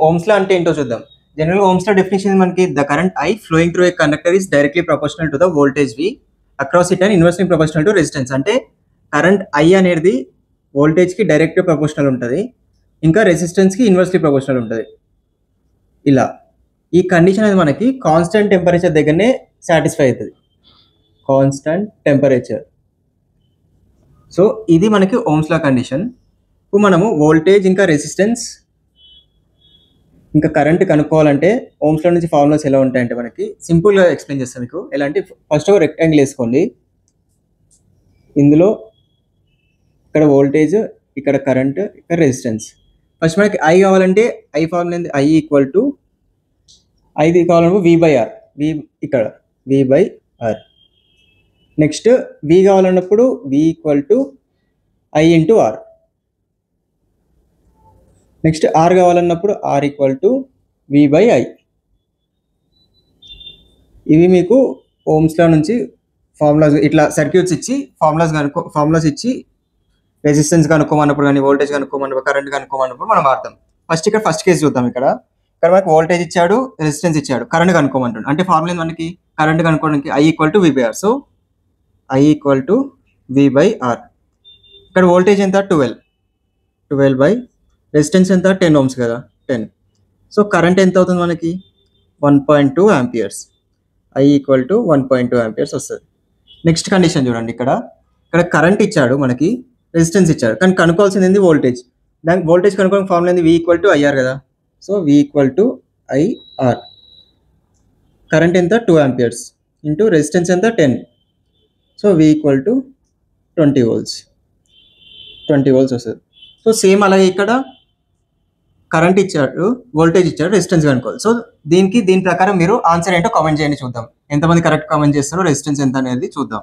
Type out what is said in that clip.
Ohm's లా అంటే ఏంటో చూద్దాం. జనరల్‌గా ఓమ్స్ లా డెఫినిషన్ మనకి the current I flowing through a conductor is directly proportional to the voltage V across it and inversely proportional to resistance. అంటే current I అనేది వోల్టేజ్‌కి డైరెక్ట్‌గా proportional ఉంటది. ఇంకా రెసిస్టెన్స్‌కి ఇన్వర్స్‌లీ ప్రపోర్షనల్ ఉంటది. ఇలా. ఈ కండిషన్ అనేది మనకి కాన్స్టెంట్ టెంపరేచర్ దగ్గరనే సాటిస్ఫై అవుతది. Constant temperature. సో ఇది మనకి ఓమ్స్ లా కండిషన్. ఇప్పుడు మనము వోల్టేజ్ ఇంకా రెసిస్టెన్స్ ఇంకా కరెంట్ కనుక్కోవాలంటే ఓమ్స్ లా నుంచి ఫార్ములాస్ ఎలా ఉంటాయంటే మనకి సింపుల్‌గా ఎక్స్‌ప్లెయిన్ చేస్తాను మీకు. ఎలా అంటే ఫస్ట్ ఒక రెక్టాంగిల్ వేసుకోండి. ఇందులో ఇక్కడ వోల్టేజ్, ఇక్కడ కరెంట్, ఇక్కడ రెసిస్టెన్స్. ఫస్ట్ మనకి I కావాలంటే I ఫార్ములా ఏంది? I ఈక్వల్ టు ఐది కావాలన్నప్పుడు V/R. V ఇక్కడ V/R. నెక్స్ట్ V కావాలన్నప్పుడు V equal to I into R. Next R కావాలన్నప్పుడు R ఈక్వల్ టు V/I. ఇవి మీకు ఓమ్స్ లా నుంచి ఫార్ములాస్ ఇట్లా సర్క్యూట్స్ ఇచ్చి ఫార్ములాస్ ఇచ్చి రెసిస్టెన్స్ కనుక్కోమన్నప్పుడు కానీ వోల్టేజ్ కనుక్కోమన్నప్పుడు కరెంట్ కనుక్కోమన్నప్పుడు మనం వాడతాం. ఇక్కడ ఫస్ట్ కేసు చూద్దాం. ఇక్కడ మనకు వోల్టేజ్ ఇచ్చాడు, రెసిస్టెన్స్ ఇచ్చాడు, కరెంట్ కనుక్కోమంటాడు. అంటే ఫార్ములా ఏంది మనకి? కరెంట్ కనుక్కోవడానికి I equal to V/R. So I equal to V/R. ఇక్కడ వోల్టేజ్ ఎంత? 12 బై రెసిస్టెన్స్ ఎంత? 10 ohms కదా, 10. సో కరెంట్ ఎంత అవుతుంది మనకి? 1.2 amperes. I equal to 1.2 amperes వస్తుంది. నెక్స్ట్ కండిషన్ చూడండి. ఇక్కడ కరెంట్ ఇచ్చాడు, మనకి రెసిస్టెన్స్ ఇచ్చాడు, కానీ కనుక్కోవాల్సింది ఏంది? వోల్టేజ్. దానికి వోల్టేజ్ కనుక్కోవడానికి ఫార్ములా ఏంది? V ఈక్వల్ టు IR కదా. So V equal to IR. Current ఎంత? 2 ఆంపియర్స్ ఇంటూ రెసిస్టెన్స్ ఎంత? 10. So V equal to 20 volts వస్తుంది. సో సేమ్ అలాగే ఇక్కడ కరెంట్ ఇచ్చాడు, వోల్టేజ్ ఇచ్చాడు, రెసిస్టెన్స్ కనుక్కోవాలి. సో దీని ప్రకారం మీరు ఆన్సర్ ఏంటో కామెంట్ చేయండి, చూద్దాం ఎంతమంది కరెక్ట్ కామెంట్ చేస్తారో. రెసిస్టెన్స్ ఎంత అనేది చూద్దాం.